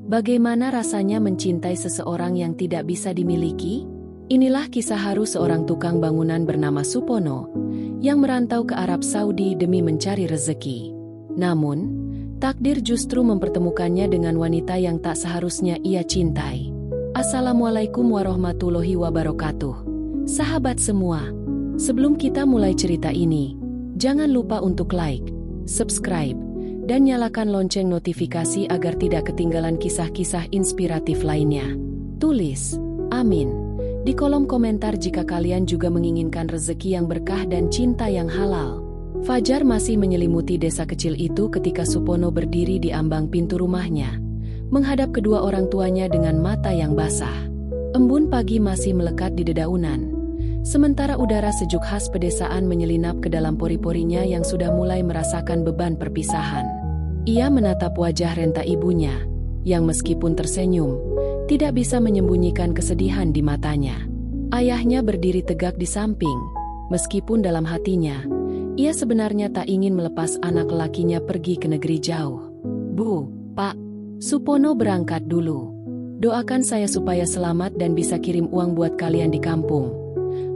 Bagaimana rasanya mencintai seseorang yang tidak bisa dimiliki? Inilah kisah haru seorang tukang bangunan bernama Supono, yang merantau ke Arab Saudi demi mencari rezeki. Namun, takdir justru mempertemukannya dengan wanita yang tak seharusnya ia cintai. Assalamualaikum warahmatullahi wabarakatuh. Sahabat semua, sebelum kita mulai cerita ini, jangan lupa untuk like, subscribe, dan nyalakan lonceng notifikasi agar tidak ketinggalan kisah-kisah inspiratif lainnya. Tulis, amin, di kolom komentar jika kalian juga menginginkan rezeki yang berkah dan cinta yang halal. Fajar masih menyelimuti desa kecil itu ketika Supono berdiri di ambang pintu rumahnya, menghadap kedua orang tuanya dengan mata yang basah. Embun pagi masih melekat di dedaunan, sementara udara sejuk khas pedesaan menyelinap ke dalam pori-porinya yang sudah mulai merasakan beban perpisahan. Ia menatap wajah renta ibunya, yang meskipun tersenyum, tidak bisa menyembunyikan kesedihan di matanya. Ayahnya berdiri tegak di samping, meskipun dalam hatinya, ia sebenarnya tak ingin melepas anak lelakinya pergi ke negeri jauh. Bu, Pak, Supono berangkat dulu. Doakan saya supaya selamat dan bisa kirim uang buat kalian di kampung.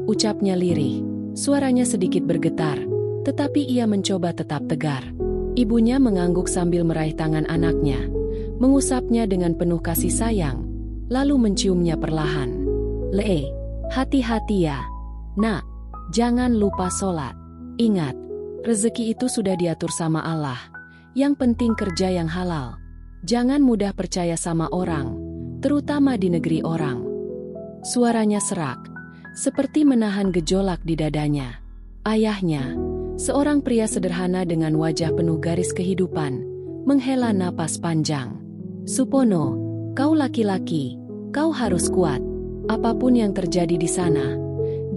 Ucapnya lirih, suaranya sedikit bergetar, tetapi ia mencoba tetap tegar. Ibunya mengangguk sambil meraih tangan anaknya, mengusapnya dengan penuh kasih sayang, lalu menciumnya perlahan. Le, hati-hati ya, nak, jangan lupa sholat. Ingat, rezeki itu sudah diatur sama Allah, yang penting kerja yang halal. Jangan mudah percaya sama orang, terutama di negeri orang. Suaranya serak, seperti menahan gejolak di dadanya. Ayahnya, seorang pria sederhana dengan wajah penuh garis kehidupan, menghela napas panjang. Supono, kau laki-laki, kau harus kuat. Apapun yang terjadi di sana,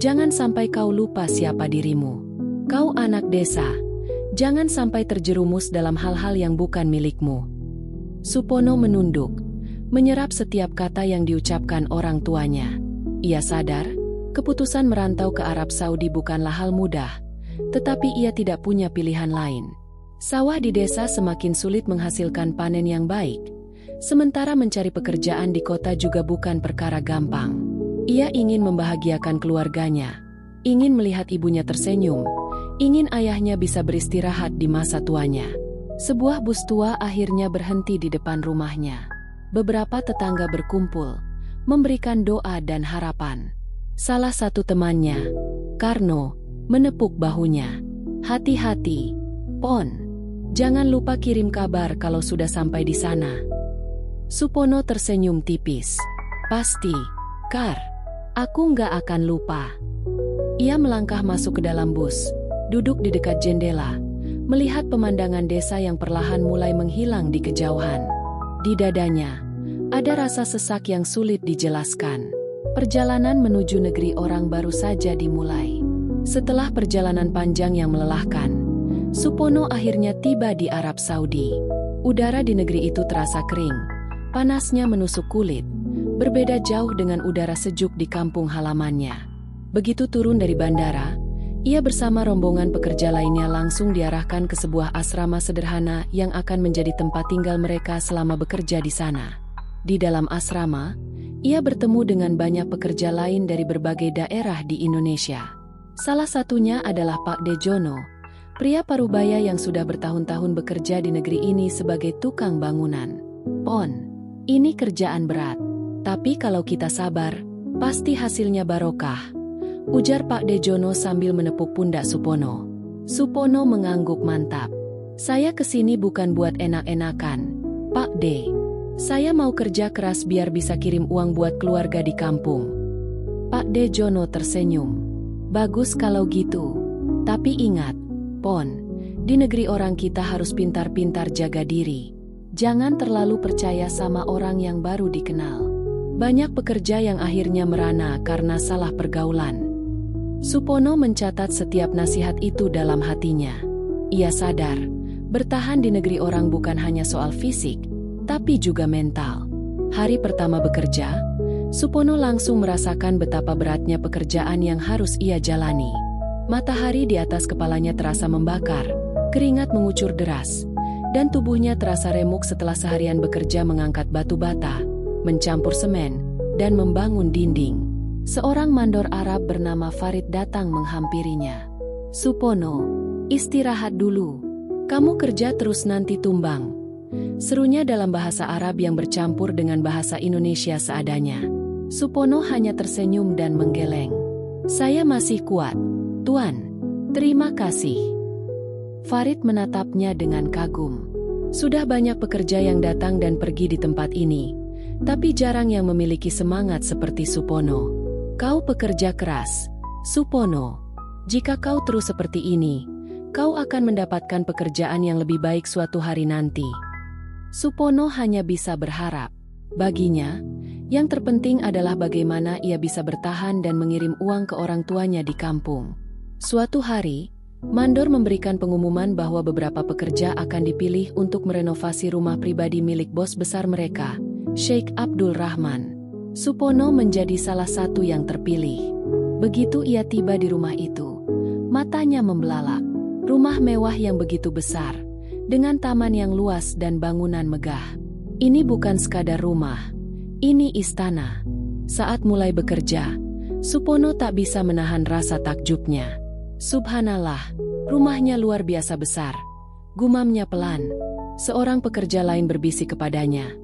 jangan sampai kau lupa siapa dirimu. Kau anak desa, jangan sampai terjerumus dalam hal-hal yang bukan milikmu. Supono menunduk, menyerap setiap kata yang diucapkan orang tuanya. Ia sadar, keputusan merantau ke Arab Saudi bukanlah hal mudah, tetapi ia tidak punya pilihan lain. Sawah di desa semakin sulit menghasilkan panen yang baik, sementara mencari pekerjaan di kota juga bukan perkara gampang. Ia ingin membahagiakan keluarganya, ingin melihat ibunya tersenyum, ingin ayahnya bisa beristirahat di masa tuanya. Sebuah bus tua akhirnya berhenti di depan rumahnya. Beberapa tetangga berkumpul, memberikan doa dan harapan. Salah satu temannya, Karno, menepuk bahunya. Hati-hati, Pon. Jangan lupa kirim kabar kalau sudah sampai di sana. Supono tersenyum tipis. Pasti, Kar. Aku nggak akan lupa. Ia melangkah masuk ke dalam bus, duduk di dekat jendela, melihat pemandangan desa yang perlahan mulai menghilang di kejauhan. Di dadanya, ada rasa sesak yang sulit dijelaskan. Perjalanan menuju negeri orang baru saja dimulai. Setelah perjalanan panjang yang melelahkan, Supono akhirnya tiba di Arab Saudi. Udara di negeri itu terasa kering, panasnya menusuk kulit, berbeda jauh dengan udara sejuk di kampung halamannya. Begitu turun dari bandara, ia bersama rombongan pekerja lainnya langsung diarahkan ke sebuah asrama sederhana yang akan menjadi tempat tinggal mereka selama bekerja di sana. Di dalam asrama, ia bertemu dengan banyak pekerja lain dari berbagai daerah di Indonesia. Salah satunya adalah Pak Dejono, pria parubaya yang sudah bertahun-tahun bekerja di negeri ini sebagai tukang bangunan. Pon, ini kerjaan berat, tapi kalau kita sabar, pasti hasilnya barokah, ujar Pak Dejono sambil menepuk pundak Supono. Supono mengangguk mantap. Saya kesini bukan buat enak-enakan, Pak De. Saya mau kerja keras biar bisa kirim uang buat keluarga di kampung. Pak Dejono tersenyum. Bagus kalau gitu. Tapi ingat, Pon, di negeri orang kita harus pintar-pintar jaga diri. Jangan terlalu percaya sama orang yang baru dikenal. Banyak pekerja yang akhirnya merana karena salah pergaulan. Supono mencatat setiap nasihat itu dalam hatinya. Ia sadar, bertahan di negeri orang bukan hanya soal fisik, tapi juga mental. Hari pertama bekerja, Supono langsung merasakan betapa beratnya pekerjaan yang harus ia jalani. Matahari di atas kepalanya terasa membakar, keringat mengucur deras, dan tubuhnya terasa remuk setelah seharian bekerja mengangkat batu bata, mencampur semen, dan membangun dinding. Seorang mandor Arab bernama Farid datang menghampirinya. "Supono, istirahat dulu. Kamu kerja terus nanti tumbang," serunya dalam bahasa Arab yang bercampur dengan bahasa Indonesia seadanya. Supono hanya tersenyum dan menggeleng. "Saya masih kuat, Tuan. Terima kasih." Farid menatapnya dengan kagum. Sudah banyak pekerja yang datang dan pergi di tempat ini, tapi jarang yang memiliki semangat seperti Supono. "Kau pekerja keras, Supono. Jika kau terus seperti ini, kau akan mendapatkan pekerjaan yang lebih baik suatu hari nanti." Supono hanya bisa berharap. Baginya, yang terpenting adalah bagaimana ia bisa bertahan dan mengirim uang ke orang tuanya di kampung. Suatu hari, mandor memberikan pengumuman bahwa beberapa pekerja akan dipilih untuk merenovasi rumah pribadi milik bos besar mereka, Sheikh Abdul Rahman. Supono menjadi salah satu yang terpilih. Begitu ia tiba di rumah itu, matanya membelalak. Rumah mewah yang begitu besar, dengan taman yang luas dan bangunan megah. Ini bukan sekadar rumah, ini istana. Saat mulai bekerja, Supono tak bisa menahan rasa takjubnya. "Subhanallah, rumahnya luar biasa besar," gumamnya pelan. Seorang pekerja lain berbisik kepadanya.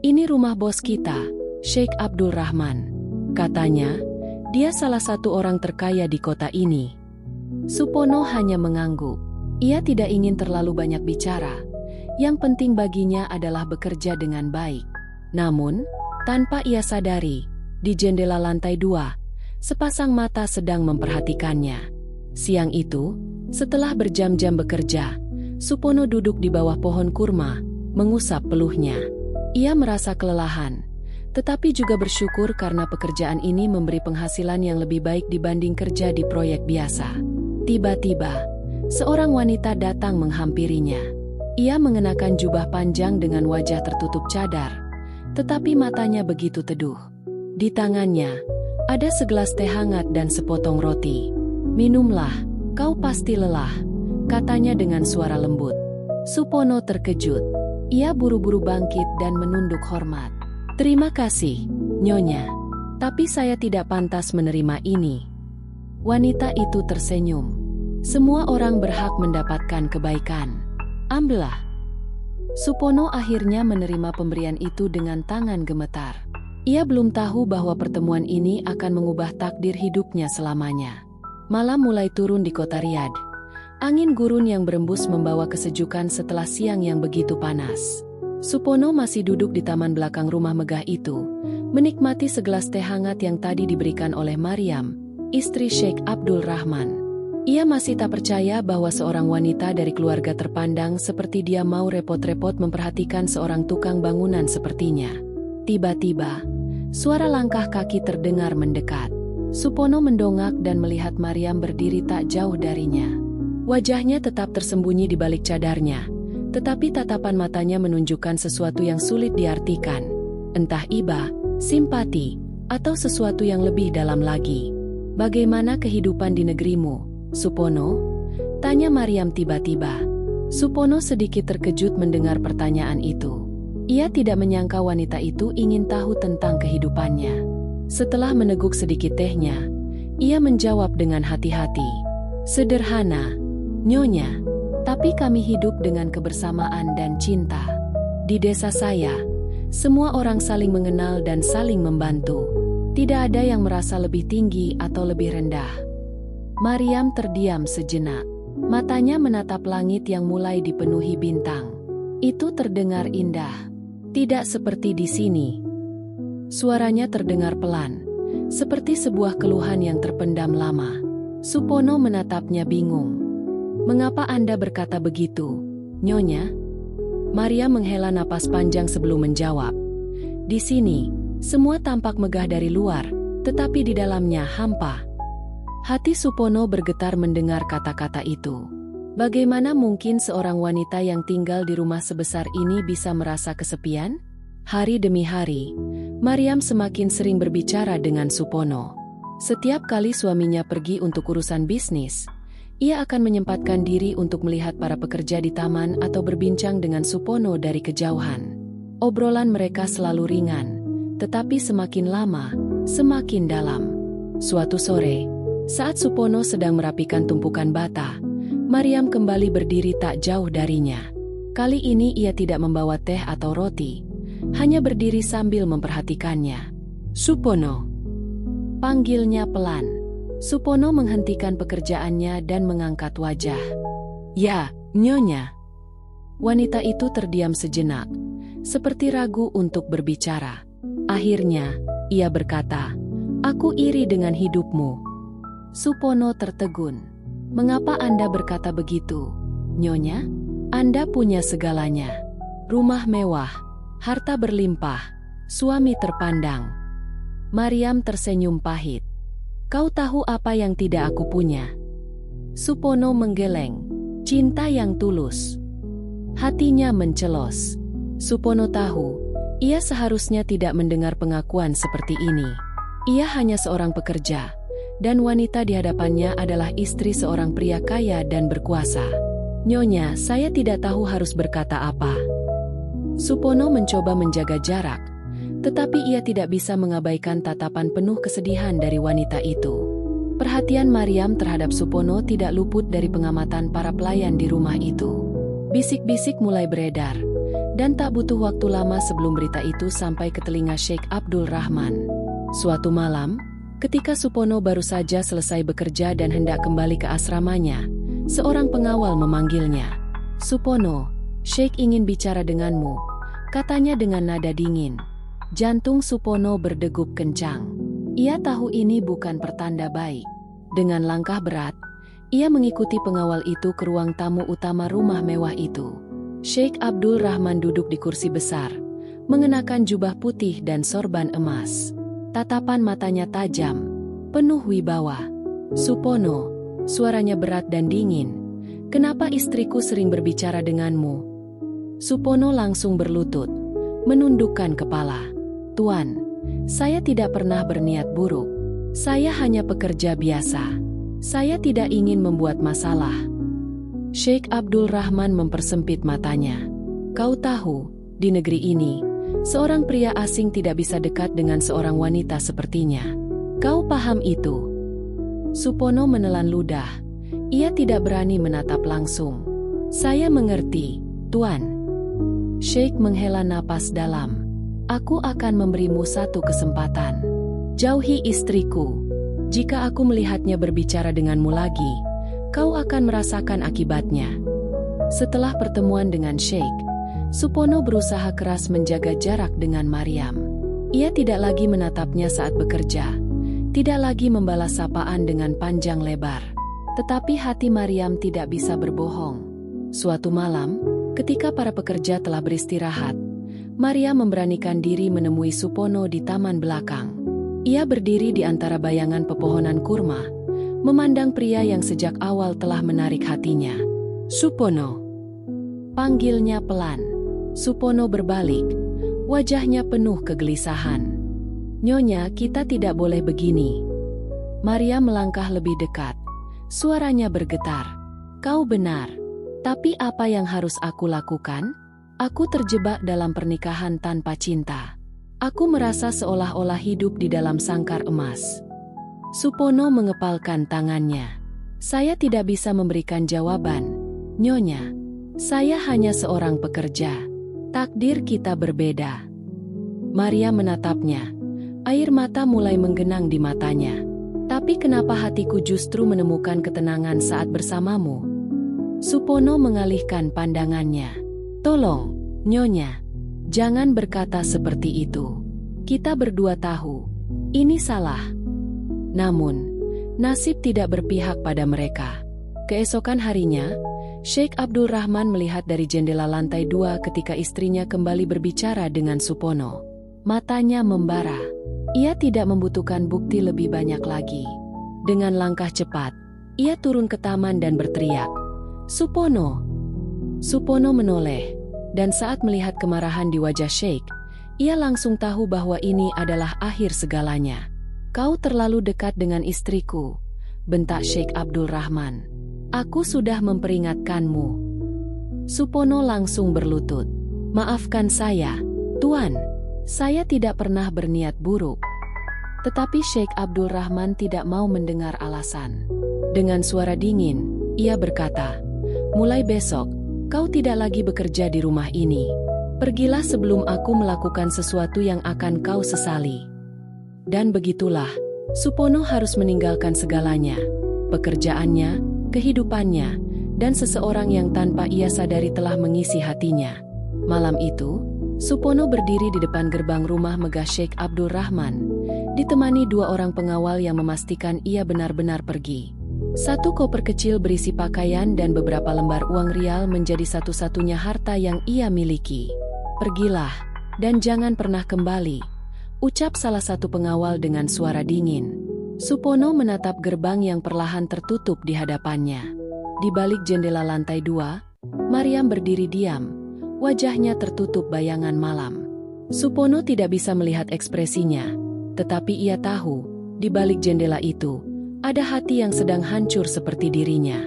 "Ini rumah bos kita, Sheikh Abdul Rahman. Katanya, dia salah satu orang terkaya di kota ini." Supono hanya mengangguk. Ia tidak ingin terlalu banyak bicara. Yang penting baginya adalah bekerja dengan baik. Namun, tanpa ia sadari, di jendela lantai 2, sepasang mata sedang memperhatikannya. Siang itu, setelah berjam-jam bekerja, Supono duduk di bawah pohon kurma, mengusap peluhnya. Ia merasa kelelahan, tetapi juga bersyukur karena pekerjaan ini memberi penghasilan yang lebih baik dibanding kerja di proyek biasa. Tiba-tiba, seorang wanita datang menghampirinya. Ia mengenakan jubah panjang dengan wajah tertutup cadar, tetapi matanya begitu teduh. Di tangannya, ada segelas teh hangat dan sepotong roti. "Minumlah, kau pasti lelah," katanya dengan suara lembut. Supono terkejut. Ia buru-buru bangkit dan menunduk hormat. "Terima kasih, Nyonya. Tapi saya tidak pantas menerima ini." Wanita itu tersenyum. "Semua orang berhak mendapatkan kebaikan. Ambillah." Supono akhirnya menerima pemberian itu dengan tangan gemetar. Ia belum tahu bahwa pertemuan ini akan mengubah takdir hidupnya selamanya. Malam mulai turun di kota Riyadh. Angin gurun yang berembus membawa kesejukan setelah siang yang begitu panas. Supono masih duduk di taman belakang rumah megah itu, menikmati segelas teh hangat yang tadi diberikan oleh Maryam, istri Sheikh Abdul Rahman. Ia masih tak percaya bahwa seorang wanita dari keluarga terpandang seperti dia mau repot-repot memperhatikan seorang tukang bangunan sepertinya. Tiba-tiba, suara langkah kaki terdengar mendekat. Supono mendongak dan melihat Maryam berdiri tak jauh darinya. Wajahnya tetap tersembunyi di balik cadarnya, tetapi tatapan matanya menunjukkan sesuatu yang sulit diartikan. Entah iba, simpati, atau sesuatu yang lebih dalam lagi. "Bagaimana kehidupan di negerimu, Supono?" tanya Maryam tiba-tiba. Supono sedikit terkejut mendengar pertanyaan itu. Ia tidak menyangka wanita itu ingin tahu tentang kehidupannya. Setelah meneguk sedikit tehnya, ia menjawab dengan hati-hati. "Sederhana, Nyonya. Tapi kami hidup dengan kebersamaan dan cinta. Di desa saya, semua orang saling mengenal dan saling membantu. Tidak ada yang merasa lebih tinggi atau lebih rendah." Maryam terdiam sejenak. Matanya menatap langit yang mulai dipenuhi bintang. Itu terdengar indah. "Tidak seperti di sini." Suaranya terdengar pelan, seperti sebuah keluhan yang terpendam lama. Supono menatapnya bingung. "Mengapa Anda berkata begitu, Nyonya?" Maria menghela napas panjang sebelum menjawab. "Di sini, semua tampak megah dari luar, tetapi di dalamnya hampa." Hati Supono bergetar mendengar kata-kata itu. Bagaimana mungkin seorang wanita yang tinggal di rumah sebesar ini bisa merasa kesepian? Hari demi hari, Maryam semakin sering berbicara dengan Supono. Setiap kali suaminya pergi untuk urusan bisnis, ia akan menyempatkan diri untuk melihat para pekerja di taman atau berbincang dengan Supono dari kejauhan. Obrolan mereka selalu ringan, tetapi semakin lama, semakin dalam. Suatu sore, saat Supono sedang merapikan tumpukan bata, Mariam kembali berdiri tak jauh darinya. Kali ini ia tidak membawa teh atau roti, hanya berdiri sambil memperhatikannya. "Supono," panggilnya pelan. Supono menghentikan pekerjaannya dan mengangkat wajah. "Ya, Nyonya." Wanita itu terdiam sejenak, seperti ragu untuk berbicara. Akhirnya, ia berkata, "Aku iri dengan hidupmu." Supono tertegun. "Mengapa Anda berkata begitu, Nyonya? Anda punya segalanya. Rumah mewah, harta berlimpah, suami terpandang." Mariam tersenyum pahit. "Kau tahu apa yang tidak aku punya?" Supono menggeleng. "Cinta yang tulus." Hatinya mencelos. Supono tahu, ia seharusnya tidak mendengar pengakuan seperti ini. Ia hanya seorang pekerja, dan wanita di hadapannya adalah istri seorang pria kaya dan berkuasa. "Nyonya, saya tidak tahu harus berkata apa." Supono mencoba menjaga jarak, tetapi ia tidak bisa mengabaikan tatapan penuh kesedihan dari wanita itu. Perhatian Mariam terhadap Supono tidak luput dari pengamatan para pelayan di rumah itu. Bisik-bisik mulai beredar, dan tak butuh waktu lama sebelum berita itu sampai ke telinga Sheikh Abdul Rahman. Suatu malam, ketika Supono baru saja selesai bekerja dan hendak kembali ke asramanya, seorang pengawal memanggilnya. "Supono, Sheikh ingin bicara denganmu," katanya dengan nada dingin. Jantung Supono berdegup kencang. Ia tahu ini bukan pertanda baik. Dengan langkah berat, ia mengikuti pengawal itu ke ruang tamu utama rumah mewah itu. Sheikh Abdul Rahman duduk di kursi besar, mengenakan jubah putih dan sorban emas. Tatapan matanya tajam, penuh wibawa. "Supono," suaranya berat dan dingin, "kenapa istriku sering berbicara denganmu?" Supono langsung berlutut, menundukkan kepala. "Tuan, saya tidak pernah berniat buruk. Saya hanya pekerja biasa. Saya tidak ingin membuat masalah." Sheikh Abdul Rahman mempersempit matanya. "Kau tahu, di negeri ini, seorang pria asing tidak bisa dekat dengan seorang wanita sepertinya. Kau paham itu?" Supono menelan ludah. Ia tidak berani menatap langsung. "Saya mengerti, Tuan." Sheikh menghela napas dalam. "Aku akan memberimu satu kesempatan. Jauhi istriku. Jika aku melihatnya berbicara denganmu lagi, kau akan merasakan akibatnya." Setelah pertemuan dengan Sheikh, Supono berusaha keras menjaga jarak dengan Mariam. Ia tidak lagi menatapnya saat bekerja, tidak lagi membalas sapaan dengan panjang lebar. Tetapi hati Mariam tidak bisa berbohong. Suatu malam, ketika para pekerja telah beristirahat, Maria memberanikan diri menemui Supono di taman belakang. Ia berdiri di antara bayangan pepohonan kurma, memandang pria yang sejak awal telah menarik hatinya. "Supono," panggilnya pelan. Supono berbalik, wajahnya penuh kegelisahan. "Nyonya, kita tidak boleh begini." Maria melangkah lebih dekat, suaranya bergetar. "Kau benar, tapi apa yang harus aku lakukan? Aku terjebak dalam pernikahan tanpa cinta. Aku merasa seolah-olah hidup di dalam sangkar emas." Supono mengepalkan tangannya. "Saya tidak bisa memberikan jawaban, Nyonya. Saya hanya seorang pekerja. Takdir kita berbeda." Maria menatapnya. Air mata mulai menggenang di matanya. "Tapi kenapa hatiku justru menemukan ketenangan saat bersamamu?" Supono mengalihkan pandangannya. "Tolong, Nyonya, jangan berkata seperti itu. Kita berdua tahu, ini salah. Namun, nasib tidak berpihak pada mereka." Keesokan harinya, Sheikh Abdul Rahman melihat dari jendela lantai 2 ketika istrinya kembali berbicara dengan Supono. Matanya membara. Ia tidak membutuhkan bukti lebih banyak lagi. Dengan langkah cepat, ia turun ke taman dan berteriak, "Supono!" Supono menoleh, dan saat melihat kemarahan di wajah Sheikh, ia langsung tahu bahwa ini adalah akhir segalanya. "Kau terlalu dekat dengan istriku," bentak Sheikh Abdul Rahman. Aku sudah memperingatkanmu. Supono langsung berlutut. Maafkan saya, Tuan. Saya tidak pernah berniat buruk. Tetapi Sheikh Abdul Rahman tidak mau mendengar alasan. Dengan suara dingin, ia berkata, mulai besok, kau tidak lagi bekerja di rumah ini. Pergilah sebelum aku melakukan sesuatu yang akan kau sesali. Dan begitulah, Supono harus meninggalkan segalanya. Pekerjaannya, kehidupannya, dan seseorang yang tanpa ia sadari telah mengisi hatinya. Malam itu, Supono berdiri di depan gerbang rumah megah Sheikh Abdul Rahman, ditemani 2 orang pengawal yang memastikan ia benar-benar pergi. 1 koper kecil berisi pakaian dan beberapa lembar uang rial menjadi satu-satunya harta yang ia miliki. Pergilah, dan jangan pernah kembali, ucap salah satu pengawal dengan suara dingin. Supono menatap gerbang yang perlahan tertutup di hadapannya. Di balik jendela lantai 2, Maryam berdiri diam, wajahnya tertutup bayangan malam. Supono tidak bisa melihat ekspresinya, tetapi ia tahu, di balik jendela itu, ada hati yang sedang hancur seperti dirinya.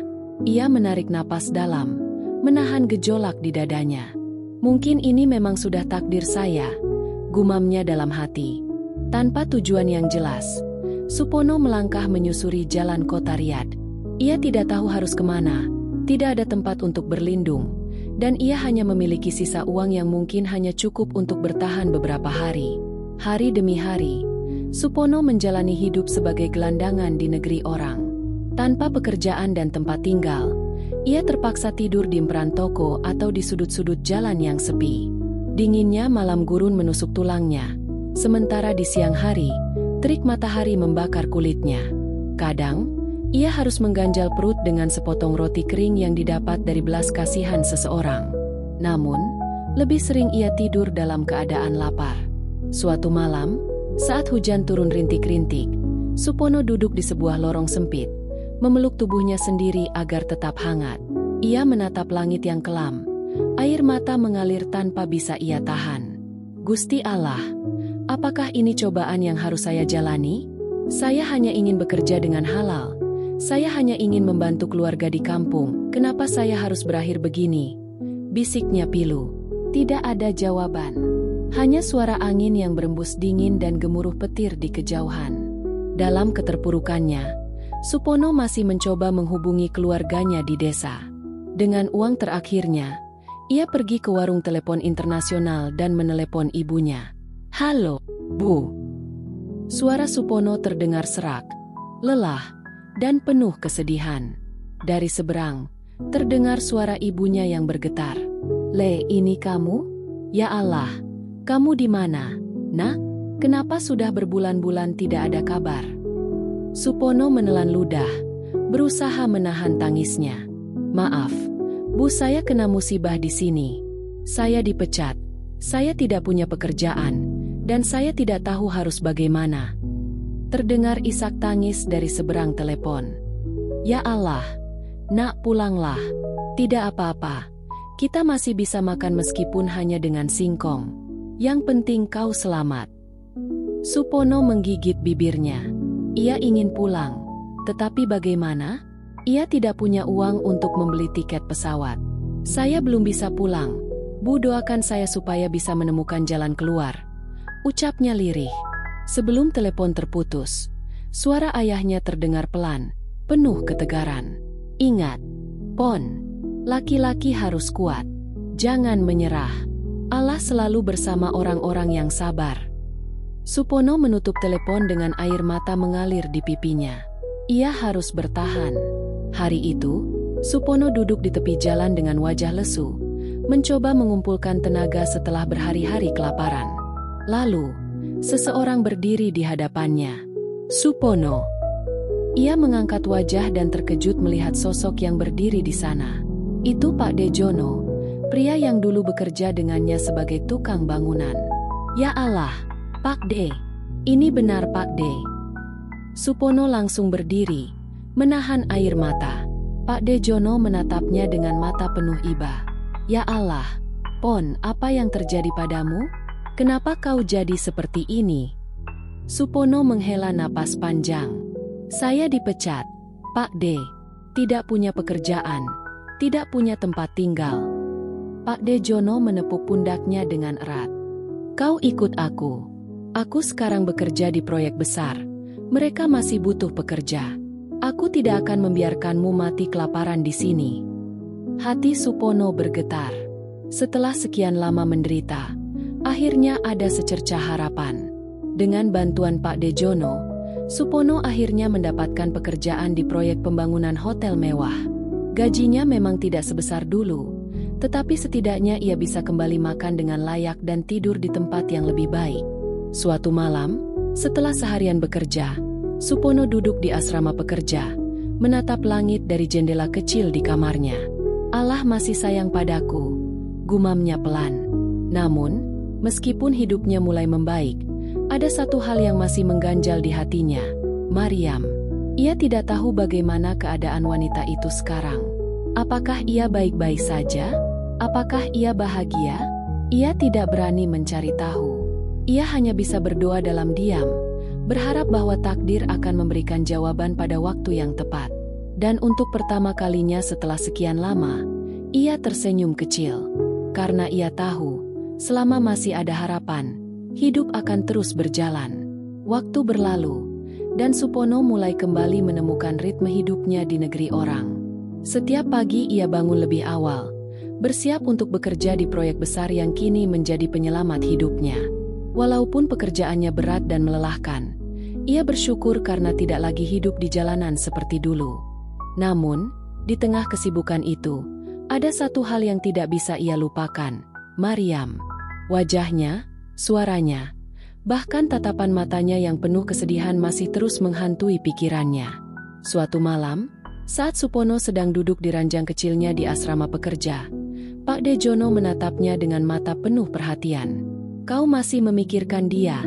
Ia menarik napas dalam, menahan gejolak di dadanya. Mungkin ini memang sudah takdir saya, gumamnya dalam hati. Tanpa tujuan yang jelas, Supono melangkah menyusuri jalan kota Riyadh. Ia tidak tahu harus kemana, tidak ada tempat untuk berlindung, dan ia hanya memiliki sisa uang yang mungkin hanya cukup untuk bertahan beberapa hari. Hari demi hari, Supono menjalani hidup sebagai gelandangan di negeri orang. Tanpa pekerjaan dan tempat tinggal, ia terpaksa tidur di emperan toko atau di sudut-sudut jalan yang sepi. Dinginnya malam gurun menusuk tulangnya, sementara di siang hari, terik matahari membakar kulitnya. Kadang, ia harus mengganjal perut dengan sepotong roti kering yang didapat dari belas kasihan seseorang. Namun, lebih sering ia tidur dalam keadaan lapar. Suatu malam, saat hujan turun rintik-rintik, Supono duduk di sebuah lorong sempit, memeluk tubuhnya sendiri agar tetap hangat. Ia menatap langit yang kelam, air mata mengalir tanpa bisa ia tahan. Gusti Allah, apakah ini cobaan yang harus saya jalani? Saya hanya ingin bekerja dengan halal. Saya hanya ingin membantu keluarga di kampung. Kenapa saya harus berakhir begini? Bisiknya pilu. Tidak ada jawaban. Hanya suara angin yang berembus dingin dan gemuruh petir di kejauhan. Dalam keterpurukannya, Supono masih mencoba menghubungi keluarganya di desa. Dengan uang terakhirnya, ia pergi ke warung telepon internasional dan menelepon ibunya. Halo, Bu. Suara Supono terdengar serak, lelah, dan penuh kesedihan. Dari seberang, terdengar suara ibunya yang bergetar. Le, ini kamu? Ya Allah, kamu di mana, Nak? Kenapa sudah berbulan-bulan tidak ada kabar? Supono menelan ludah, berusaha menahan tangisnya. Maaf, Bu, saya kena musibah di sini. Saya dipecat, saya tidak punya pekerjaan, dan saya tidak tahu harus bagaimana. Terdengar isak tangis dari seberang telepon. Ya Allah, Nak, pulanglah. Tidak apa-apa, kita masih bisa makan meskipun hanya dengan singkong. Yang penting kau selamat. Supono menggigit bibirnya. Ia ingin pulang, tetapi bagaimana? Ia tidak punya uang untuk membeli tiket pesawat. Saya belum bisa pulang. Bu, doakan saya supaya bisa menemukan jalan keluar, ucapnya lirih. Sebelum telepon terputus, suara ayahnya terdengar pelan, penuh ketegaran. Ingat, Pon, laki-laki harus kuat. Jangan menyerah. Allah selalu bersama orang-orang yang sabar. Supono menutup telepon dengan air mata mengalir di pipinya. Ia harus bertahan. Hari itu, Supono duduk di tepi jalan dengan wajah lesu, mencoba mengumpulkan tenaga setelah berhari-hari kelaparan. Lalu, seseorang berdiri di hadapannya. Supono. Ia mengangkat wajah dan terkejut melihat sosok yang berdiri di sana. Itu Pak Dejono, pria yang dulu bekerja dengannya sebagai tukang bangunan. Ya Allah, Pak De. Ini benar Pak De. Supono langsung berdiri, menahan air mata. Pak Dejono menatapnya dengan mata penuh iba. Ya Allah, Pon, apa yang terjadi padamu? Kenapa kau jadi seperti ini? Supono menghela napas panjang. Saya dipecat, Pak De. tidak punya pekerjaan, tidak punya tempat tinggal. Pak De Jono menepuk pundaknya dengan erat. Kau ikut aku. Aku sekarang bekerja di proyek besar. Mereka masih butuh pekerja. Aku tidak akan membiarkanmu mati kelaparan di sini. Hati Supono bergetar. Setelah sekian lama menderita, akhirnya ada secercah harapan. Dengan bantuan Pak De Jono, Supono akhirnya mendapatkan pekerjaan di proyek pembangunan hotel mewah. Gajinya memang tidak sebesar dulu, tetapi setidaknya ia bisa kembali makan dengan layak dan tidur di tempat yang lebih baik. Suatu malam, setelah seharian bekerja, Supono duduk di asrama pekerja, menatap langit dari jendela kecil di kamarnya. Allah masih sayang padaku, gumamnya pelan. Namun, meskipun hidupnya mulai membaik, ada satu hal yang masih mengganjal di hatinya, Maryam. Ia tidak tahu bagaimana keadaan wanita itu sekarang. Apakah ia baik-baik saja? Apakah ia bahagia? Ia tidak berani mencari tahu. Ia hanya bisa berdoa dalam diam, berharap bahwa takdir akan memberikan jawaban pada waktu yang tepat. Dan untuk pertama kalinya setelah sekian lama, ia tersenyum kecil. Karena ia tahu, selama masih ada harapan, hidup akan terus berjalan. Waktu berlalu, dan Supono mulai kembali menemukan ritme hidupnya di negeri orang. Setiap pagi ia bangun lebih awal, bersiap untuk bekerja di proyek besar yang kini menjadi penyelamat hidupnya. Walaupun pekerjaannya berat dan melelahkan, ia bersyukur karena tidak lagi hidup di jalanan seperti dulu. Namun, di tengah kesibukan itu, ada satu hal yang tidak bisa ia lupakan, Maryam. Wajahnya, suaranya, bahkan tatapan matanya yang penuh kesedihan masih terus menghantui pikirannya. Suatu malam, saat Supono sedang duduk di ranjang kecilnya di asrama pekerja, Pak De Jono menatapnya dengan mata penuh perhatian. Kau masih memikirkan dia?